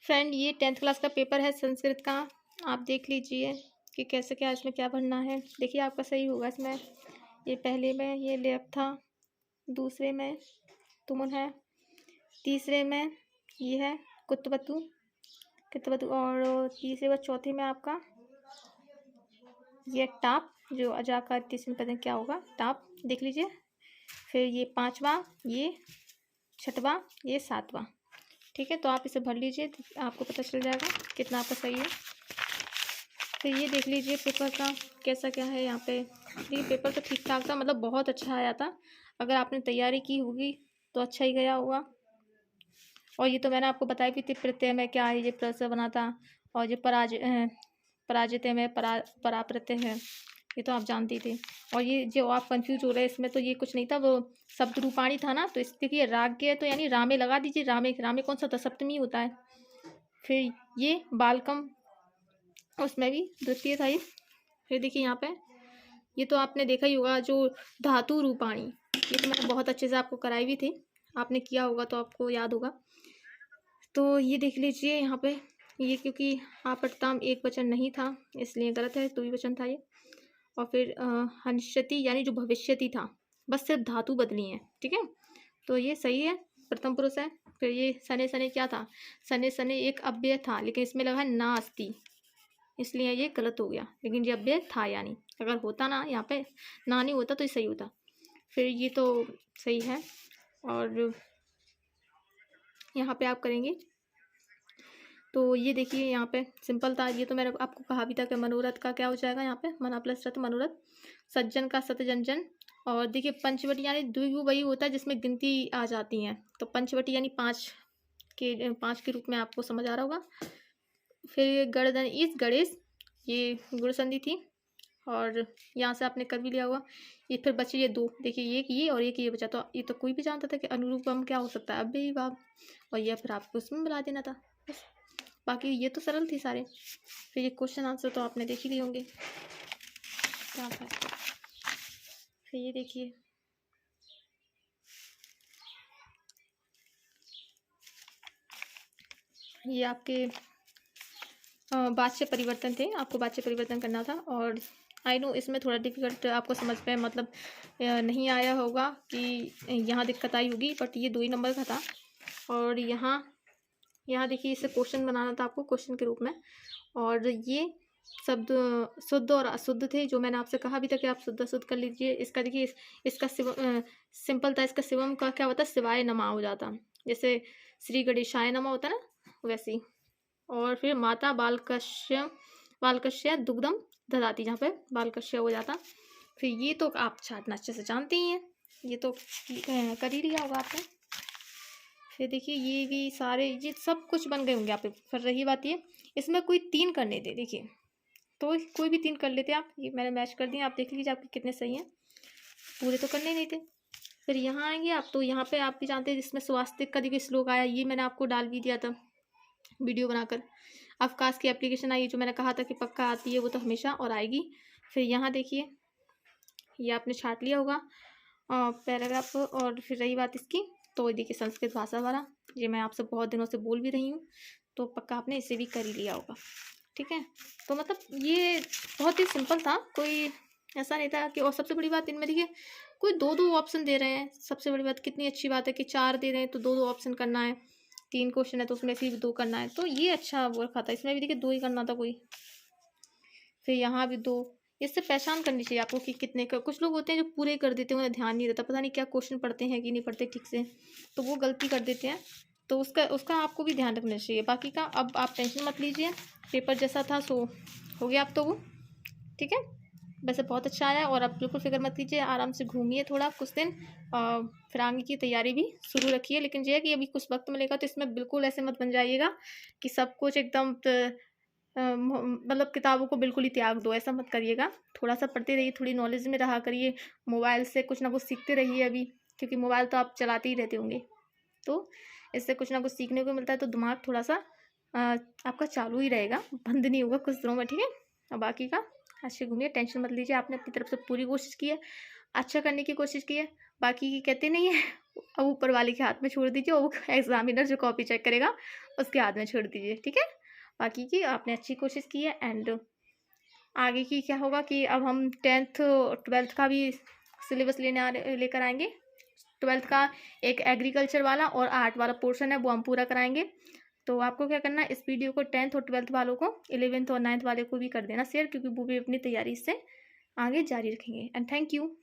Friend ये 10th class का paper है संस्कृत का। आप देख लीजिए कि कैसे क्या इसमें क्या भरना है। देखिए आपका सही होगा इसमें। ये पहले में ये लेप था, दूसरे में तुमुन है, तीसरे में ये है कुतवतु कितवतु, और तीसरे व चौथे में आपका ये टाप, जो अजा का तीसरे में पता नहीं क्या होगा, टाप देख लीजिए। फिर ये पांचवा, ये छठवां, ये सातवां। ठीक है, तो आप इसे भर लीजिए, आपको पता चल जाएगा कितना आपका सही है। तो ये देख लीजिए पेपर का कैसा क्या है यहाँ पे। देखिए पेपर तो ठीक ठाक था, मतलब बहुत अच्छा आया था। अगर आपने तैयारी की होगी तो अच्छा ही गया होगा। और ये तो मैंने आपको बताया भी थी, प्रत्यय में क्या है, ये प्रत्यय बना था। और ये पराजित में पराप्रत्यय है, ये तो आप जानती थी। और ये जो आप कंफ्यूज हो रहे हैं इसमें, तो ये कुछ नहीं था, वो शब्द रूपाणी था ना, तो इस देखिए राग है तो यानी रामे लगा दीजिए। रामे रामे कौन सा था, सप्तमी होता है। फिर ये बालकम, उसमें भी द्वितीय था ये। फिर देखिए यहाँ पे ये तो आपने देखा ही होगा, जो धातु रूपाणी, ये तो मैंने बहुत अच्छे से आपको कराई भी थी, आपने किया होगा तो आपको याद होगा। तो ये देख लीजिए यहाँ पे, ये क्योंकि आपटताम एक वचन नहीं था इसलिए गलत है, तो वचन था ये। और फिर हंष्यति यानी जो भविष्यति था, बस सिर्फ धातु बदली है। ठीक है, तो ये सही है, प्रथम पुरुष है। फिर ये सने सने क्या था, सने सने एक अव्यय था, लेकिन इसमें लगा है नास्ति, इसलिए ये गलत हो गया। लेकिन ये अव्यय था, यानी अगर होता ना यहाँ पे ना नहीं होता तो ये सही होता। फिर ये तो सही है। और यहाँ पे आप करेंगे तो ये देखिए यहाँ पे सिंपल था, ये तो मैंने आपको कहा भी था कि मनोरथ का क्या हो जाएगा यहाँ पे, मना प्लस रथ मनोरथ। सज्जन का सतजंजन। और देखिए पंचवटी यानी द्विगु वही होता है जिसमें गिनती आ जाती हैं, तो पंचवटी यानी पाँच के रूप में आपको समझ आ रहा होगा। फिर गर्दन इस गणेश, ये गुण संधि थी, और यहाँ से आपने कर भी लिया होगा। ये फिर बचे ये दो, देखिए एक ये और एक ये बचा, तो ये तो कोई भी जानता था कि अनुरूपम क्या हो सकता है, अब भी भाव, और ये फिर आपको उसमें मिला देना था बस। बाकी ये तो सरल थी सारे। फिर ये क्वेश्चन आंसर तो आपने देख ही लिए होंगे क्या था। फिर ये देखिए ये आपके वाच्य परिवर्तन थे, आपको वाच्य परिवर्तन करना था। और आई नो इसमें थोड़ा डिफिकल्ट आपको समझ में मतलब नहीं आया होगा कि यहाँ दिक्कत आई होगी, बट ये 2 ही नंबर का था। और यहाँ देखिए इसे क्वेश्चन बनाना था आपको क्वेश्चन के रूप में। और ये शब्द शुद्ध और अशुद्ध थे, जो मैंने आपसे कहा भी था कि आप शुद्ध अशुद्ध कर लीजिए। इसका देखिए इसका सिंपल था, इसका शिवम का क्या होता है, शिवाय नमा हो जाता, जैसे श्री गणेशाय नमः होता ना वैसे ही। और फिर माता बालकस्य दुग्धम ददाती, जहाँ पे बालकस्य हो जाता। फिर ये तो आप छाटना अच्छे से जानते ही हैं, ये तो कर ही लिया होगा आपने। फिर देखिए ये भी सारे ये सब कुछ बन गए होंगे आप पे। फिर रही बात ये, इसमें कोई 3 करने थे, देखिए तो कोई भी 3 कर लेते आप, ये मैंने मैच कर दिया, आप देख लीजिए आपके कितने सही हैं। पूरे तो करने नहीं थे। फिर यहाँ आएंगे आप, तो यहाँ पे आप भी जानते हैं जिसमें स्वास्तिक का देखिए श्लोक आया, ये मैंने आपको डाल भी दिया था वीडियो बनाकर। अवकाश की एप्लीकेशन आई, जो मैंने कहा था कि पक्का आती है, वो तो हमेशा और आएगी। फिर यहाँ देखिए ये आपने छाट लिया होगा पैराग्राफ। और फिर रही बात इसकी, तो देखिए संस्कृत भाषा वाला, ये मैं आपसे बहुत दिनों से बोल भी रही हूँ, तो पक्का आपने इसे भी कर ही लिया होगा। ठीक है, तो मतलब ये बहुत ही सिंपल था, कोई ऐसा नहीं था कि। और सबसे बड़ी बात इनमें देखिए कोई 2-2 ऑप्शन दे रहे हैं, सबसे बड़ी बात कितनी अच्छी बात है कि 4 दे रहे हैं तो 2-2 ऑप्शन करना है। 3 क्वेश्चन है तो उसमें से भी 2 करना है, तो ये अच्छा वो रखा था। इसमें भी देखिए 2 ही करना था कोई। फिर यहाँ भी 2, इससे पहचान करनी चाहिए आपको कि कितने का। कुछ लोग होते हैं जो पूरे कर देते हैं, उन्हें ध्यान नहीं रहता, पता नहीं क्या क्वेश्चन पढ़ते हैं कि नहीं पढ़ते ठीक से, तो वो गलती कर देते हैं। तो उसका आपको भी ध्यान रखना चाहिए। बाकी का अब आप टेंशन मत लीजिए, पेपर जैसा था सो हो गया अब तो वो। ठीक है, वैसे बहुत अच्छा आया, और आप बिल्कुल फिक्र मत कीजिए, आराम से घूमिए थोड़ा कुछ दिन, फिर आगे की तैयारी भी शुरू रखिए। लेकिन ये है कि अभी कुछ वक्त मिलेगा तो इसमें बिल्कुल ऐसे मत बन जाइएगा कि सब कुछ एकदम मतलब किताबों को बिल्कुल ही त्याग दो, ऐसा मत करिएगा। थोड़ा सा पढ़ते रहिए, थोड़ी नॉलेज में रहा करिए, मोबाइल से कुछ ना कुछ सीखते रहिए अभी, क्योंकि मोबाइल तो आप चलाते ही रहते होंगे, तो इससे कुछ ना कुछ सीखने को मिलता है, तो दिमाग थोड़ा सा आपका चालू ही रहेगा, बंद नहीं होगा कुछ दिनों में। ठीक है, और बाकी का अच्छे घूमिए, टेंशन मत लीजिए, आपने अपनी तरफ से पूरी कोशिश की है, अच्छा करने की कोशिश की है, बाकी की कहते नहीं है अब ऊपर वाले के हाथ में छोड़ दीजिए, और वो एग्ज़ामिनर जो कॉपी चेक करेगा उसके हाथ में छोड़ दीजिए, ठीक है? बाकी की आपने अच्छी कोशिश की है। एंड आगे की क्या होगा कि अब हम 10th 12th का भी सिलेबस लेकर आएँगे। 12th का एक एग्रीकल्चर वाला और आर्ट वाला पोर्शन है, वो हम पूरा कराएँगे। तो आपको क्या करना है, इस वीडियो को 10th और 12th वालों को, 11th और 9th वाले को भी कर देना शेयर, क्योंकि वो भी अपनी तैयारी इससे आगे जारी रखेंगे। And thank you.